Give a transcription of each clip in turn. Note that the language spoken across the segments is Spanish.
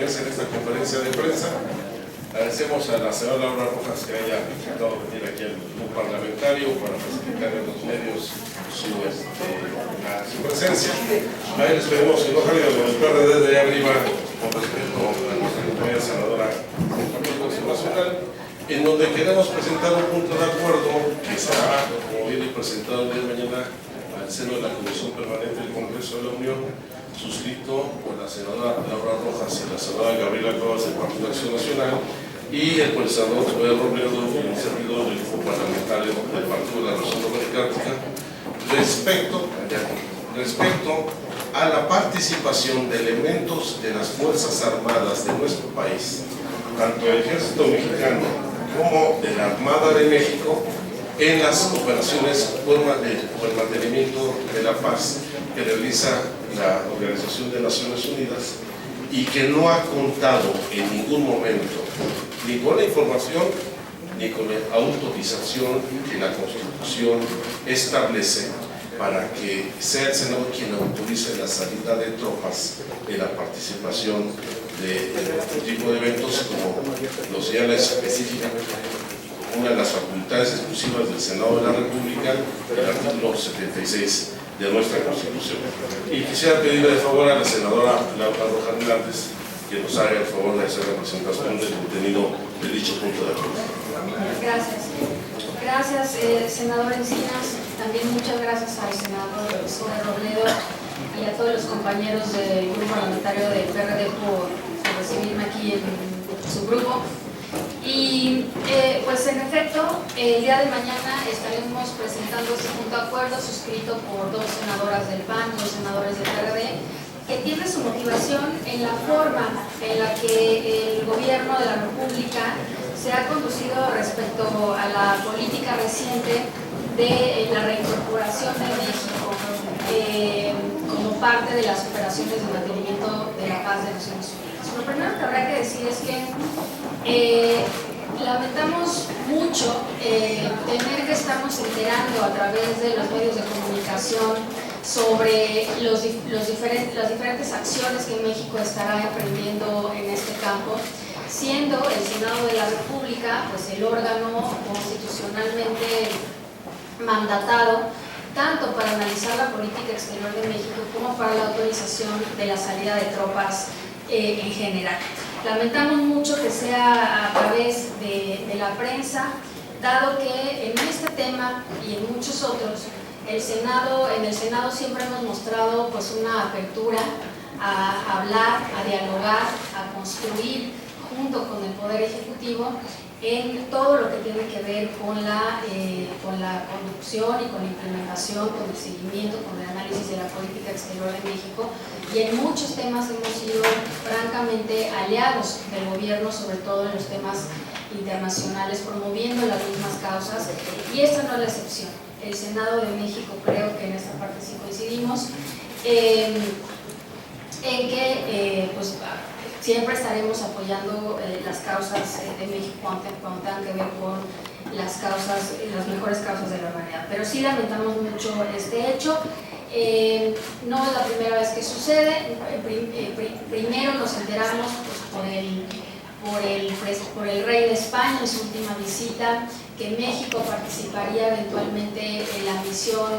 acompañarse en esta conferencia de prensa. Agradecemos a la señora Laura Rojas que haya aceptado venir aquí al grupo parlamentario para facilitar a los medios su presencia. A él les pedimos que no salgan con el PRD de arriba con respecto a nuestra compañera senadora del Partido Nacional, en donde queremos presentar un punto de acuerdo que será, como viene presentado el día de mañana al seno de la Comisión Permanente del Congreso de la Unión, suscrito por la senadora Laura Rojas y la senadora Gabriela Cuevas del Partido Acción Nacional y por el senador Joel Robledo y el servidor del grupo parlamentario del Partido de la Revolución Democrática respecto a la participación de elementos de las Fuerzas Armadas de nuestro país, tanto del Ejército Mexicano como de la Armada de México, en las operaciones por el mantenimiento de la paz que realiza la Organización de Naciones Unidas y que no ha contado en ningún momento ni con la información ni con la autorización que la Constitución establece para que sea el Senado quien autorice la salida de tropas en la participación de otro tipo de eventos, como lo señala específicamente una de las facultades exclusivas del Senado de la República, el artículo 76 de nuestra Constitución. Y quisiera pedirle de favor a la senadora Laura Rojas Hernández que nos haga el favor de hacer la presentación del contenido de dicho punto de acuerdo. Gracias. Gracias, senador Encinas. También muchas gracias al senador Joel Robledo y a todos los compañeros del grupo parlamentario del PRD por recibirme aquí en su grupo. Y pues en efecto, el día de mañana estaremos presentando este punto de acuerdo suscrito por dos senadoras del PAN, dos senadores del PRD, que tiene su motivación en la forma en la que el gobierno de la República se ha conducido respecto a la política reciente de la reincorporación de México como parte de las operaciones de mantenimiento de la paz de Naciones Unidas. Lo primero que habrá que decir es que lamentamos mucho tener que estarnos enterando a través de los medios de comunicación sobre las diferentes acciones que México estará emprendiendo en este campo, siendo el Senado de la República pues el órgano constitucionalmente mandatado tanto para analizar la política exterior de México como para la autorización de la salida de tropas en general. Lamentamos mucho que sea a través de la prensa, dado que en este tema y en muchos otros, en el Senado siempre hemos mostrado pues una apertura a hablar, a dialogar, a construir junto con el Poder Ejecutivo en todo lo que tiene que ver con la conducción y con la implementación, con el seguimiento, con el análisis de la política exterior de México, y en muchos temas hemos sido francamente aliados del gobierno, sobre todo en los temas internacionales, promoviendo las mismas causas, y esta no es la excepción. El Senado de México, creo que en esta parte sí coincidimos, en que pues, siempre estaremos apoyando las causas de México cuando tengan que ver con las mejores causas de la humanidad. Pero sí lamentamos mucho este hecho. No es la primera vez que sucede. Primero nos enteramos pues, por el rey de España en su última visita, que México participaría eventualmente en la misión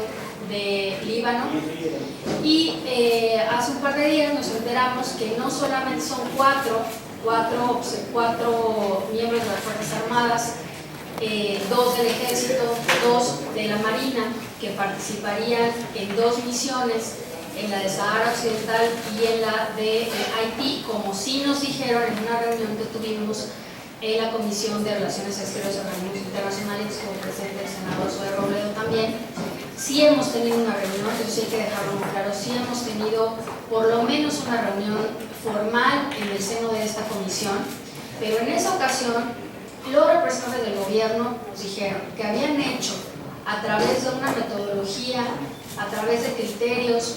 de Líbano, y hace un par de días nos enteramos que no solamente son cuatro miembros de las Fuerzas Armadas, dos del Ejército, dos de la Marina, que participarían en dos misiones, en la de Sahara Occidental y en la de Haití, como sí nos dijeron en una reunión que tuvimos en la Comisión de Relaciones Exteriores y Organismos Internacionales, como presente el senador Joel Robledo también. Sí hemos tenido una reunión, eso sí hay que dejarlo muy claro, sí hemos tenido por lo menos una reunión formal en el seno de esta comisión, pero en esa ocasión los representantes del gobierno nos dijeron que habían hecho a través de una metodología, a través de criterios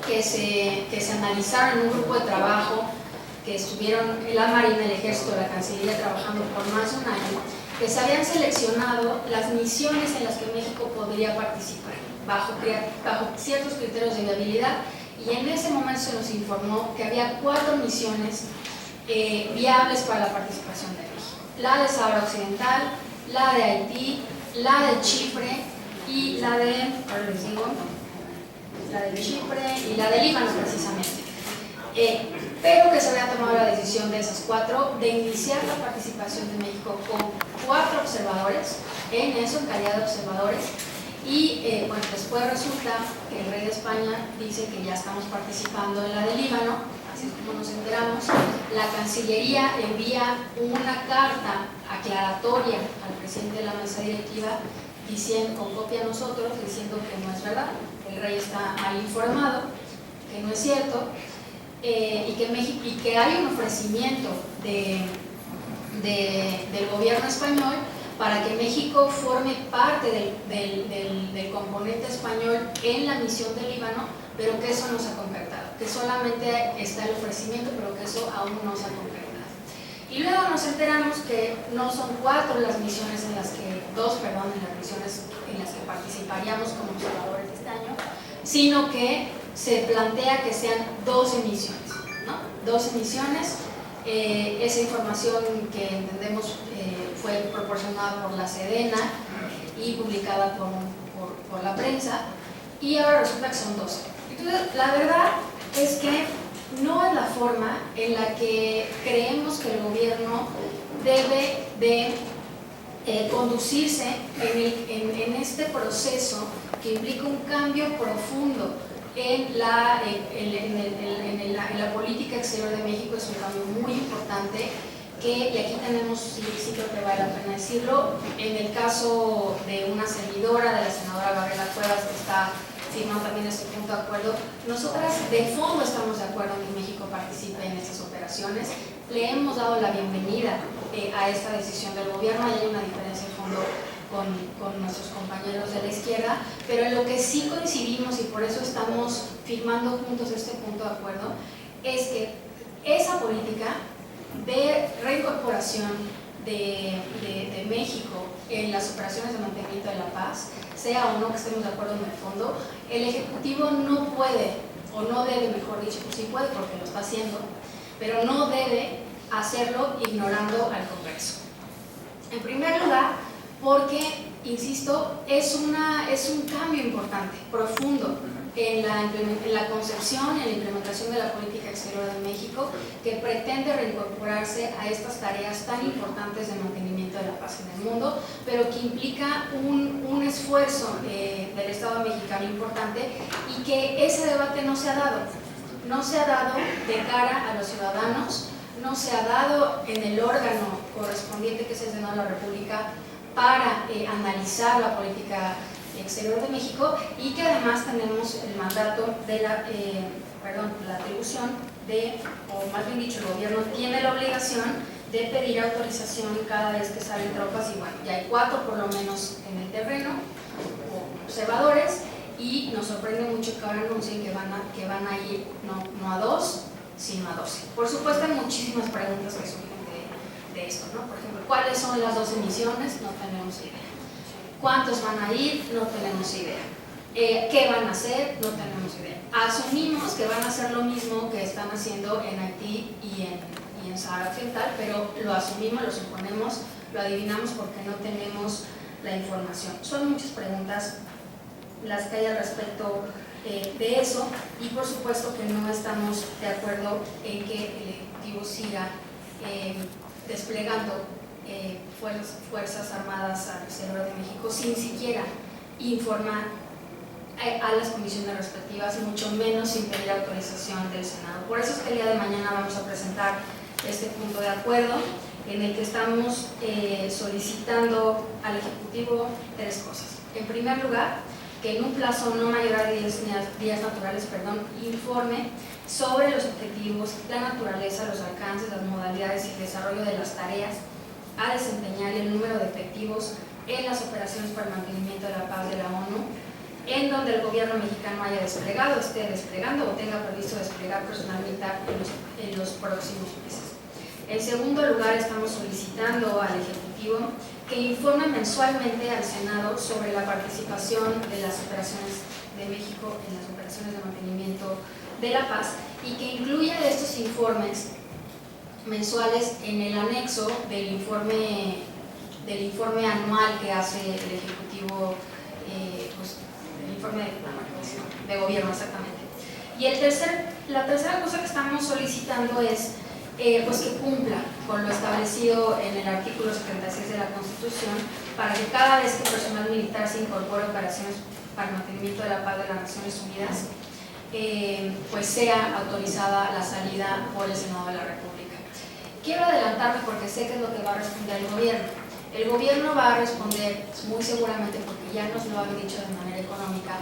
que se analizaron en un grupo de trabajo, que estuvieron la Marina, el Ejército, la Cancillería trabajando por más de un año, que se habían seleccionado las misiones en las que México podría participar bajo ciertos criterios de viabilidad, y en ese momento se nos informó que había 4 misiones viables para la participación de México: la de Sahara Occidental, la de Haití, la de Chipre y la de, ahora les digo, la de Chipre y la de Líbano precisamente. Pero que se había tomado la decisión de esas 4 de iniciar la participación de México con 4 observadores, en calidad de observadores, y bueno, después resulta que el rey de España dice que ya estamos participando en la de Líbano, así es como nos enteramos. La Cancillería envía una carta aclaratoria al presidente de la mesa directiva, diciendo, con copia a nosotros, diciendo que no es verdad, que el rey está mal informado, que no es cierto, y que hay un ofrecimiento del gobierno español para que México forme parte del componente español en la misión del Líbano, pero que eso no se ha concretado, que solamente está el ofrecimiento, pero que eso aún no se ha concretado. Y luego nos enteramos que no son 4 las misiones en las que, 2, perdón, las misiones en las que participaríamos como observadores este año, sino que se plantea que sean 12 misiones, ¿no? 12 misiones. Esa información que entendemos fue proporcionada por la Sedena y publicada por la prensa, y ahora resulta que son 12. Entonces, la verdad es que no es la forma en la que creemos que el gobierno debe de conducirse en este proceso que implica un cambio profundo en la política exterior de México. Es un cambio muy importante y aquí tenemos, sí creo que vale la pena decirlo, en el caso de una servidora, de la senadora Gabriela Cuevas, que está firmando también este punto de acuerdo. Nosotras de fondo estamos de acuerdo en que México participe en estas operaciones. Le hemos dado la bienvenida a esta decisión del gobierno. Hay una diferencia de fondo con nuestros compañeros de la izquierda, pero en lo que sí coincidimos, y por eso estamos firmando juntos este punto de acuerdo, es que esa política de reincorporación de México en las operaciones de mantenimiento de la paz, sea o no que estemos de acuerdo en el fondo, el Ejecutivo no puede, o no debe, mejor dicho, sí puede porque lo está haciendo, pero no debe hacerlo ignorando al Congreso. En primer lugar, porque, insisto, es un cambio importante, profundo, en la concepción y en la implementación de la política exterior de México, que pretende reincorporarse a estas tareas tan importantes de mantenimiento de la paz en el mundo, pero que implica un esfuerzo del Estado mexicano importante, y que ese debate no se ha dado. No se ha dado de cara a los ciudadanos, no se ha dado en el órgano correspondiente, que es el Senado de la República, para analizar la política exterior de México, y que además tenemos el mandato de la atribución de, o más bien dicho, el gobierno tiene la obligación de pedir autorización cada vez que salen tropas, y bueno, ya hay 4 por lo menos en el terreno, observadores, y nos sorprende mucho que ahora anuncien que van a ir no a 2, sino a 12. Por supuesto, hay muchísimas preguntas que surgen de esto, ¿no? Por ejemplo, ¿cuáles son las 12 misiones? No tenemos idea. ¿Cuántos van a ir? No tenemos idea. ¿Qué van a hacer? No tenemos idea. Asumimos que van a hacer lo mismo que están haciendo en Haití y en Sahara Occidental, pero lo asumimos, lo suponemos, lo adivinamos porque no tenemos la información. Son muchas preguntas las que hay al respecto de eso, y por supuesto que no estamos de acuerdo en que el Ejecutivo siga desplegando fuerzas armadas al exterior de México sin siquiera informar a las comisiones respectivas, mucho menos sin pedir autorización del Senado. Por eso es que el día de mañana vamos a presentar este punto de acuerdo, en el que estamos solicitando al Ejecutivo 3 cosas. En primer lugar, que en un plazo no mayor a 10 días naturales, informe sobre los objetivos, la naturaleza, los alcances, las modalidades y el desarrollo de las tareas a desempeñar y el número de efectivos en las operaciones para el mantenimiento de la paz de la ONU, en donde el gobierno mexicano haya desplegado, esté desplegando o tenga previsto desplegar personal militar en los próximos meses. En segundo lugar, estamos solicitando al Ejecutivo que informe mensualmente al Senado sobre la participación de las operaciones de México en las operaciones de mantenimiento de la paz y que incluya estos informes mensuales en el anexo del informe anual que hace el Ejecutivo, pues, el informe de gobierno exactamente. Y la tercera cosa que estamos solicitando es pues que cumpla con lo establecido en el artículo 76 de la Constitución para que cada vez que personal militar se incorpore a operaciones para el mantenimiento de la paz de las Naciones Unidas, pues sea autorizada la salida por el Senado de la República. Quiero adelantarme porque sé que es lo que va a responder el gobierno. El gobierno va a responder, muy seguramente porque ya nos lo han dicho de manera económica,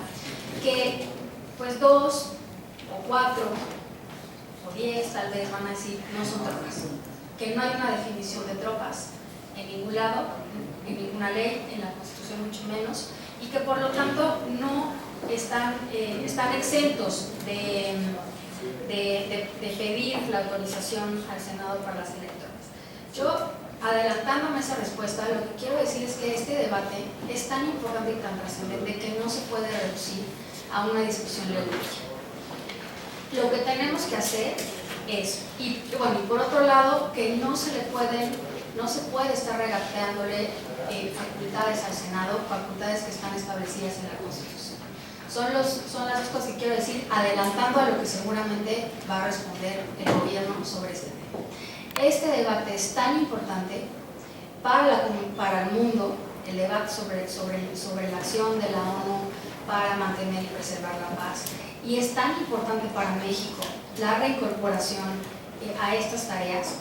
que pues 2 o 4 o 10 tal vez van a decir no son tropas, que no hay una definición de tropas en ningún lado, en ninguna ley, en la Constitución mucho menos, y que por lo tanto no están exentos de pedir la autorización al Senado para las elecciones. Yo, adelantándome esa respuesta, lo que quiero decir es que este debate es tan importante y tan trascendente que no se puede reducir a una discusión legalista. Lo que tenemos que hacer es, y por otro lado, que no se puede estar regateándole facultades al Senado, facultades que están establecidas en la Constitución. Son las dos cosas que quiero decir, adelantando a lo que seguramente va a responder el gobierno sobre este tema. Este debate es tan importante para el mundo, el debate sobre la acción de la ONU para mantener y preservar la paz, y es tan importante para México la reincorporación a estas tareas,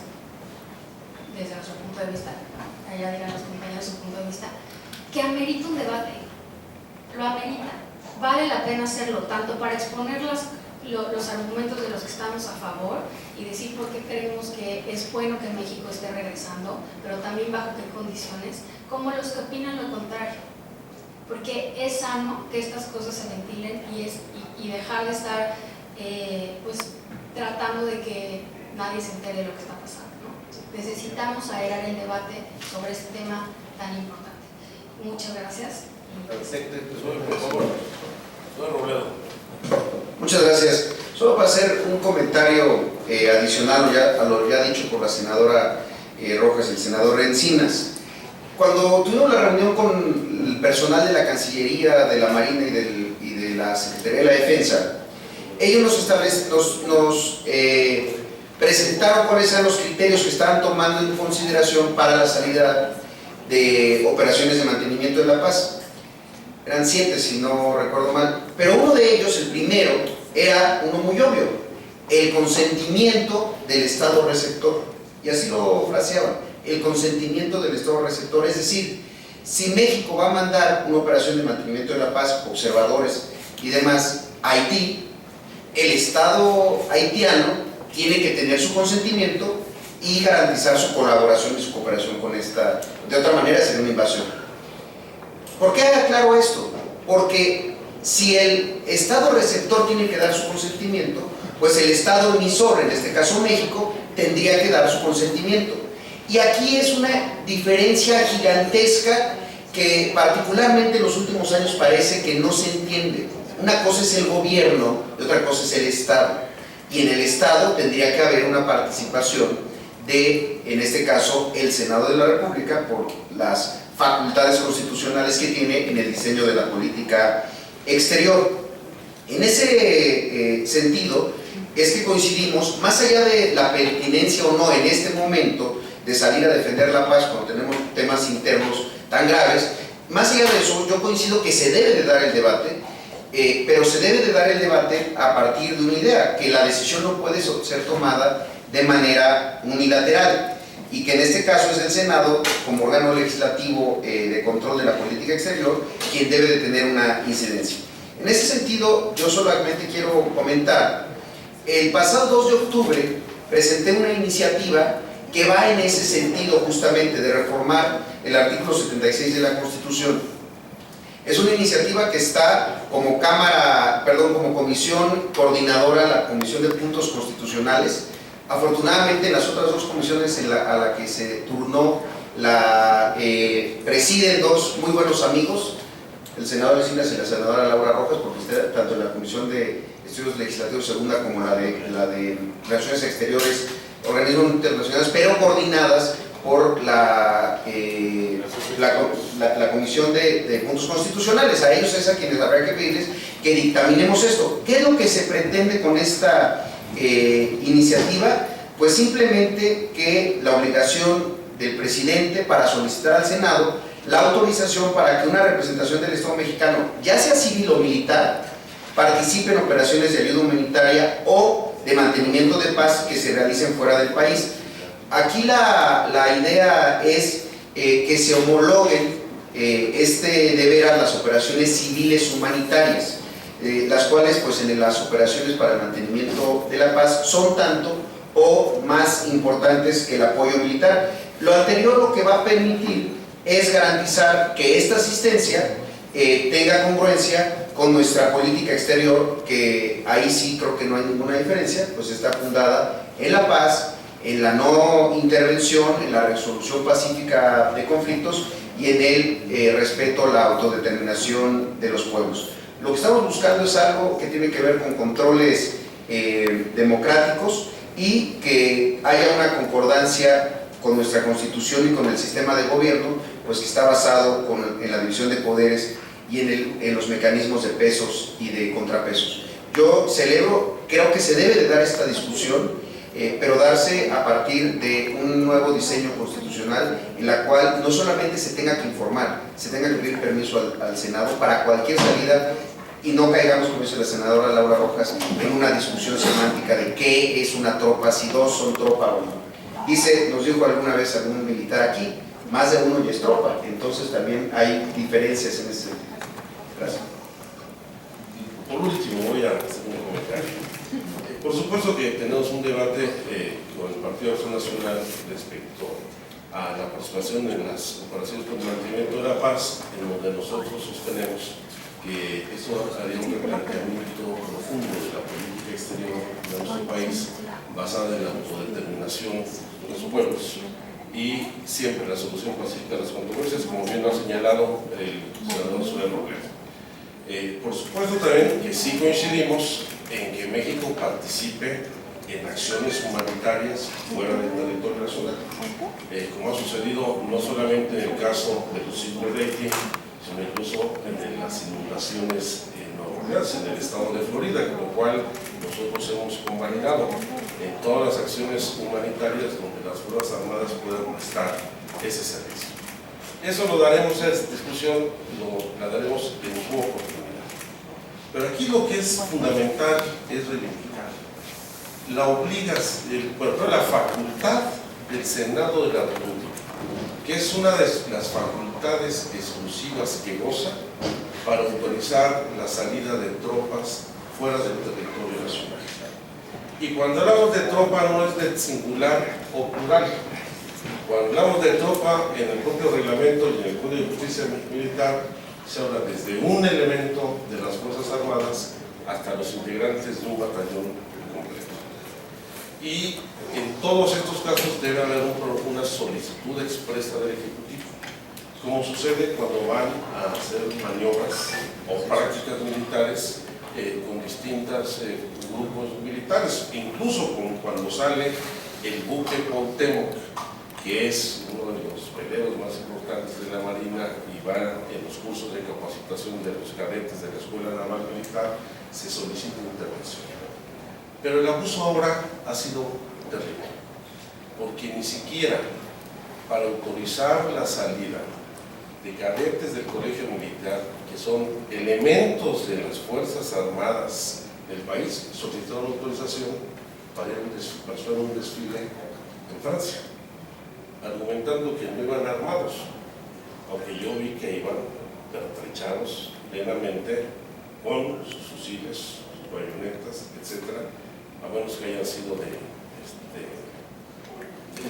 desde nuestro punto de vista, allá dirán los compañeros su punto de vista, que amerita un debate, lo amerita. Vale la pena hacerlo, tanto para exponer los argumentos de los que estamos a favor y decir por qué creemos que es bueno que México esté regresando, pero también bajo qué condiciones, como los que opinan lo contrario. Porque es sano que estas cosas se ventilen y dejar de estar pues, tratando de que nadie se entere de lo que está pasando, ¿no? Necesitamos aerar el debate sobre este tema tan importante. Muchas gracias. Por favor. Robledo. Muchas gracias. Solo para hacer un comentario adicional a lo ya dicho por la senadora Rojas y el senador Encinas. Cuando tuvimos la reunión con el personal de la Cancillería, de la Marina y de la Secretaría de la Defensa, ellos nos presentaron cuáles eran los criterios que estaban tomando en consideración para la salida de operaciones de mantenimiento de la paz. Eran 7, si no recuerdo mal, pero uno de ellos, el primero, era uno muy obvio: el consentimiento del Estado receptor, y así lo fraseaban, el consentimiento del Estado receptor. Es decir, si México va a mandar una operación de mantenimiento de la paz, observadores y demás, a Haití, el Estado haitiano tiene que tener su consentimiento y garantizar su colaboración y su cooperación con esta. De otra manera sería una invasión. ¿Por qué aclaro esto? Porque si el Estado receptor tiene que dar su consentimiento, pues el Estado emisor, en este caso México, tendría que dar su consentimiento. Y aquí es una diferencia gigantesca que particularmente en los últimos años parece que no se entiende. Una cosa es el gobierno y otra cosa es el Estado. Y en el Estado tendría que haber una participación de, en este caso, el Senado de la República por las facultades constitucionales que tiene en el diseño de la política exterior. En ese sentido es que coincidimos, más allá de la pertinencia o no en este momento de salir a defender la paz cuando tenemos temas internos tan graves, más allá de eso yo coincido que se debe de dar el debate, pero se debe de dar el debate a partir de una idea, que la decisión no puede ser tomada de manera unilateral, y que en este caso es el Senado, como órgano legislativo de control de la política exterior, quien debe de tener una incidencia. En ese sentido, yo solamente quiero comentar, el pasado 2 de octubre presenté una iniciativa que va en ese sentido justamente de reformar el artículo 76 de la Constitución. Es una iniciativa que está como como comisión coordinadora, la Comisión de Puntos Constitucionales. Afortunadamente, en las otras 2 comisiones a la que se turnó presiden 2 muy buenos amigos, el senador Encinas y la senadora Laura Rojas, porque usted, tanto en la Comisión de Estudios Legislativos Segunda como la de Relaciones Exteriores, organismos internacionales, pero coordinadas por la Comisión de Puntos Constitucionales. A ellos es a quienes habrá que pedirles que dictaminemos esto. ¿Qué es lo que se pretende con esta iniciativa? Pues simplemente que la obligación del presidente para solicitar al Senado la autorización para que una representación del Estado mexicano, ya sea civil o militar, participe en operaciones de ayuda humanitaria o de mantenimiento de paz que se realicen fuera del país. Aquí la idea es que se homologuen este deber a las operaciones civiles humanitarias, las cuales pues en las operaciones para el mantenimiento de la paz son tanto o más importantes que el apoyo militar. Lo anterior lo que va a permitir es garantizar que esta asistencia tenga congruencia con nuestra política exterior, que ahí sí creo que no hay ninguna diferencia, pues está fundada en la paz, en la no intervención, en la resolución pacífica de conflictos y en el respeto a la autodeterminación de los pueblos. Lo que estamos buscando es algo que tiene que ver con controles democráticos y que haya una concordancia con nuestra Constitución y con el sistema de gobierno, pues que está basado en la división de poderes y en los mecanismos de pesos y de contrapesos. Yo celebro, creo que se debe de dar esta discusión, pero darse a partir de un nuevo diseño constitucional en la cual no solamente se tenga que informar, se tenga que pedir permiso al Senado para cualquier salida y no caigamos, como dice la senadora Laura Rojas, en una discusión semántica de qué es una tropa, si dos son tropa o no. Nos dijo alguna vez algún militar aquí, más de uno ya es tropa, entonces también hay diferencias en ese sentido. Gracias. Por último, voy a hacer un comentario. Por supuesto que tenemos un debate con el Partido de Acción Nacional respecto a la participación en las operaciones por el mantenimiento de la paz, en donde nosotros sostenemos que eso haría un replanteamiento profundo de la política exterior de nuestro país, basada en la autodeterminación de los pueblos y siempre la solución pacífica de las controversias, como bien lo ha señalado el senador Zoé Robledo. Por supuesto también que sí coincidimos en que México participe en acciones humanitarias fuera del territorio nacional, como ha sucedido no solamente en el caso de los sismos de Haití, sino incluso en las inundaciones en Nueva Orleans, en el estado de Florida, con lo cual nosotros hemos convalidado en todas las acciones humanitarias donde las Fuerzas Armadas puedan prestar ese servicio. Eso lo daremos, esa discusión la daremos en su oportunidad. Pero aquí lo que es fundamental es reivindicar la facultad del Senado de la República, que es una de las facultades exclusivas que goza para autorizar la salida de tropas fuera del territorio nacional. Y cuando hablamos de tropa no es de singular o plural. Cuando hablamos de tropa, en el propio reglamento y en el Código de Justicia Militar se habla desde un elemento de las Fuerzas Armadas hasta los integrantes de un batallón completo. Y en todos estos casos debe haber una solicitud expresa del Ejecutivo, como sucede cuando van a hacer maniobras o prácticas militares con distintos grupos militares, incluso cuando sale el buque Cuauhtémoc, que es uno de los veleros más importantes de la Marina y va en los cursos de capacitación de los cadetes de la Escuela Naval Militar, se solicita intervención. Pero el abuso ahora ha sido terrible, porque ni siquiera para autorizar la salida de cadetes del Colegio Militar, que son elementos de las Fuerzas Armadas del país, solicitaron autorización para hacer un desfile en Francia, argumentando que no iban armados, aunque yo vi que iban pertrechados plenamente con sus fusiles, sus bayonetas, etc., a menos que hayan sido de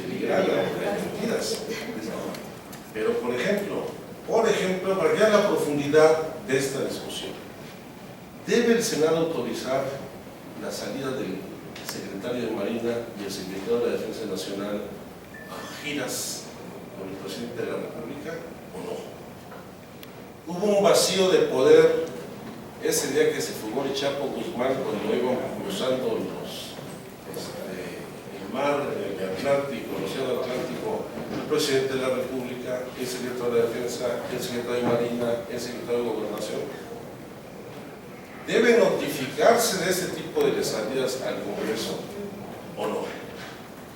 Ligrana o de mentiras. Pero por ejemplo, para que vean la profundidad de esta discusión, ¿debe el Senado autorizar la salida del secretario de Marina y el secretario de la Defensa Nacional a giras con el presidente de la República o no? hubo un vacío de poder ese día que se fugó el Chapo Guzmán, cuando íbamos cruzando el mar, el Atlántico, el Océano Atlántico, el presidente de la República, el secretario de Defensa, el secretario de Marina, el secretario de Gobernación. ¿Debe notificarse de ese tipo de salidas al Congreso o no?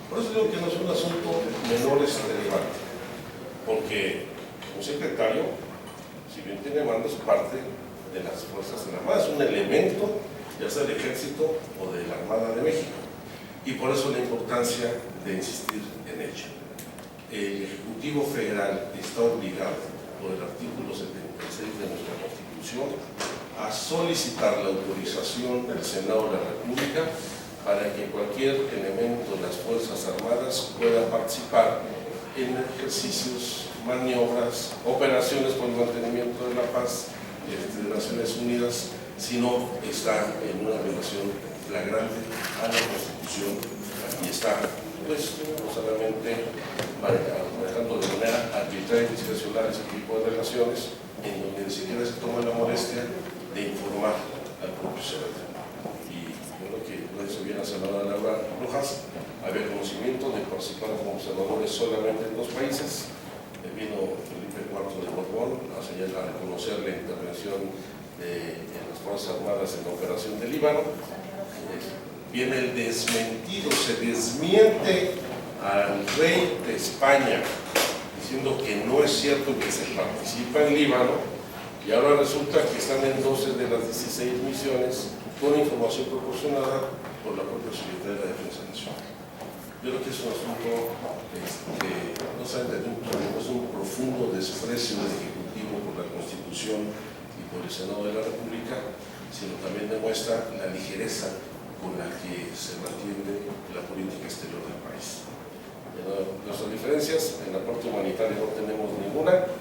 Por eso digo que no es un asunto menor este debate, porque un secretario, si bien tiene mando, es parte de las Fuerzas Armadas, es un elemento, ya sea del Ejército o de la Armada de México, y por eso la importancia de insistir en ello. El Ejecutivo Federal está obligado por el artículo 76 de nuestra Constitución a solicitar la autorización del Senado de la República para que cualquier elemento de las Fuerzas Armadas pueda participar en ejercicios, maniobras, operaciones por el mantenimiento de la paz de Naciones Unidas, si no está en una violación flagrante a la Constitución. Aquí está, pues, no solamente manejando de manera arbitraria y discrecional ese tipo de relaciones, en donde ni siquiera se toma la molestia de informar al propio Senado. Y yo creo que lo hizo bien la senadora Laura Rojas, había conocimiento de participar como observadores solamente en 2 países. Vino Felipe IV de Borbón a reconocer la intervención de las Fuerzas Armadas en la operación de Líbano. Viene el desmentido, se desmiente al rey de España diciendo que no es cierto que se participa en Líbano, y ahora resulta que están en 12 de las 16 misiones con información proporcionada por la propia Secretaría de la Defensa Nacional. Yo creo que es un asunto no solamente de un profundo desprecio del Ejecutivo por la Constitución y por el Senado de la República, sino también demuestra la ligereza con la que se mantiene la política exterior del país. Nuestras diferencias en la parte humanitaria no tenemos ninguna.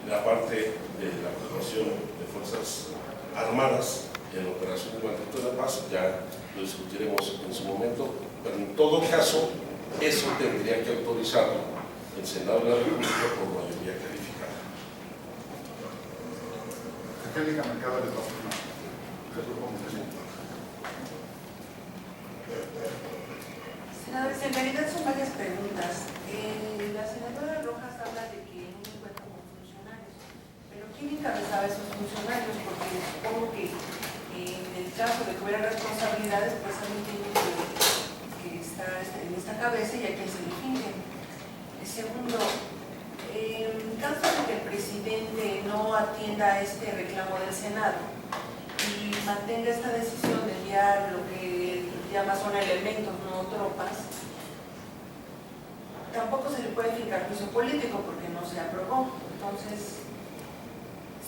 La parte de la preparación de Fuerzas Armadas en la operación de mantenimiento de la paz ya lo discutiremos en su momento, pero en todo caso eso tendría que autorizarlo el Senado de la República por mayoría calificada. Angélica Mercado de Dos. Senadores, en realidad son varias preguntas. La senadora Rojas habla de que no encuentra con funcionarios, pero ¿quién encabezaba a esos funcionarios? Porque supongo que en el caso de que hubiera responsabilidades, pues alguien tiene que estar en esta cabeza y a quien se le finge. Segundo, en caso de que el presidente no atienda este reclamo del Senado y mantenga esta decisión de enviar lo que llama son elementos, no tropas, tampoco se le puede fincar juicio político porque no se aprobó. Entonces,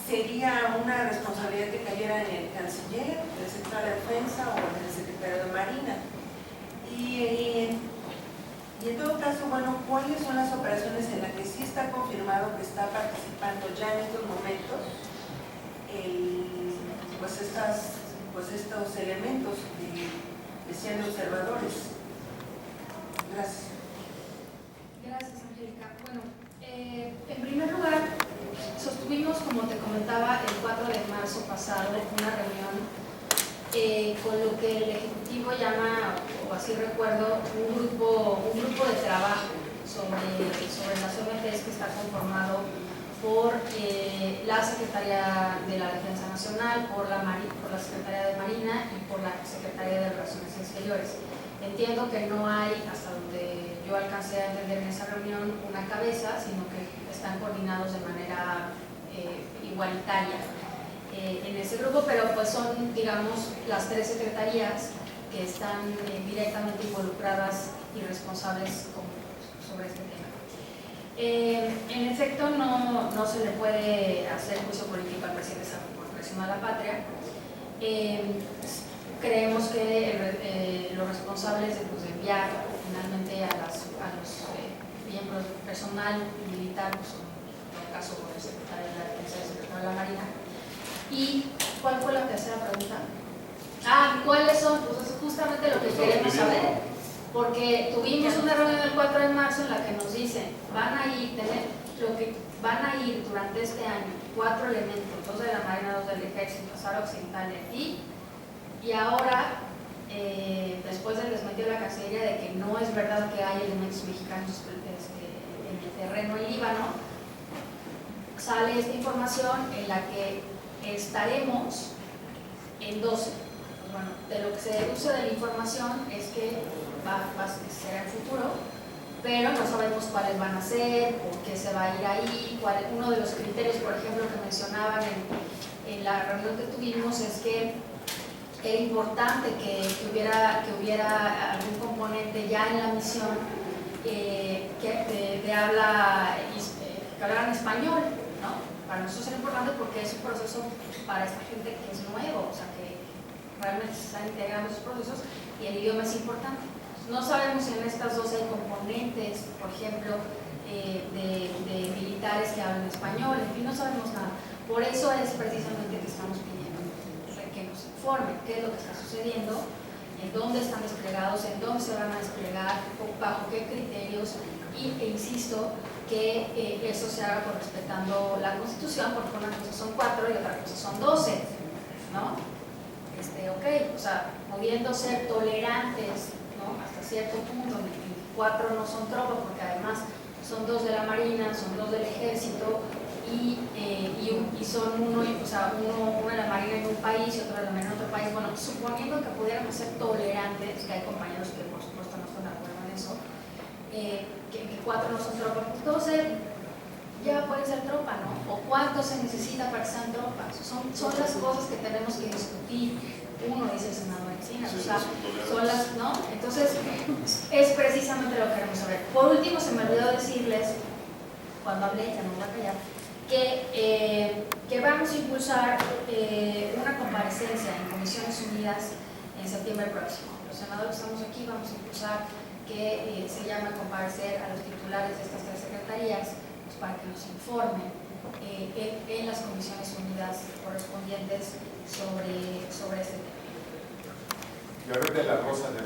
sería una responsabilidad que cayera en el canciller, el secretario de Defensa o en el secretario de Marina. Y en todo caso, bueno, ¿cuáles son las operaciones en las que sí está confirmado que está participando ya en estos momentos estos elementos que sean observadores? Gracias. Gracias, Angélica. Bueno, en primer lugar, sostuvimos, como te comentaba, el 4 de marzo pasado una reunión con lo que el Ejecutivo llama, o así recuerdo, un grupo de trabajo sobre las OMPs que está conformado por la Secretaría de la Defensa Nacional, por la Secretaría de Marina y por la Secretaría de Relaciones Exteriores. Entiendo que no hay, hasta donde yo alcancé a entender en esa reunión, una cabeza, sino que están coordinados de manera igualitaria en ese grupo, pero pues son, digamos, las 3 secretarías que están directamente involucradas y responsables sobre este tema. En efecto, no se le puede hacer juicio político al presidente por traición a la patria. Creemos que los responsables de enviar finalmente a los miembros personal militar, pues, en el caso con el secretario de la Defensa y el secretario de la Marina. ¿Y cuál fue la tercera pregunta? ¿Cuáles son? Pues es justamente lo que queremos saber. Porque tuvimos una reunión el 4 de marzo en la que nos dicen, van a ir, lo que van a ir durante este año, 4 elementos, 2 de la Marina, 2 del Ejército, Sahara Occidental de aquí, y ahora, después del desmentido de la Cancillería de que no es verdad que hay elementos mexicanos en el terreno en Líbano, sale esta información en la que estaremos en 12. Bueno, de lo que se deduce de la información es que será el futuro, pero no sabemos cuáles van a ser, por qué se va a ir ahí, uno de los criterios, por ejemplo, que mencionaban en la reunión que tuvimos es que era importante que hubiera algún componente ya en la misión que hablaran español, ¿no? Para nosotros era importante porque es un proceso para esta gente que es nuevo, o sea, que realmente se están integrando esos procesos y el idioma es importante. No sabemos si en estas 12 hay componentes, por ejemplo, de militares que hablan español, en fin, no sabemos nada. Por eso es precisamente que estamos pidiendo que nos informen qué es lo que está sucediendo, en dónde están desplegados, en dónde se van a desplegar, bajo qué criterios, e insisto que eso se haga respetando la Constitución, porque una cosa son 4 y otra cosa son 12, ¿no? Ok, o sea, pudiendo ser tolerantes, ¿no? Hasta cierto punto, 4 no son tropas, porque además son 2 de la Marina, son 2 del Ejército, y son uno de la Marina en un país y otro de la Marina en otro país. Bueno, suponiendo que pudiéramos ser tolerantes, que hay compañeros que por supuesto no están de acuerdo en eso, que 4 no son tropas, pues 12 ya pueden ser tropa, ¿no? O cuánto se necesita para que sean tropas. Son las cosas que tenemos que discutir. Uno dice el senador Encinas, o sea, son las, ¿no? Entonces, es precisamente lo que queremos saber. Por último, se me olvidó decirles, cuando hablé, ya no me voy a callar, que vamos a impulsar una comparecencia en Comisiones Unidas en septiembre próximo. Los senadores que estamos aquí vamos a impulsar que se llame a comparecer a los titulares de estas 3 secretarías, pues, para que nos informen en las Comisiones Unidas correspondientes sobre este tema. Y ahorita la Rosa de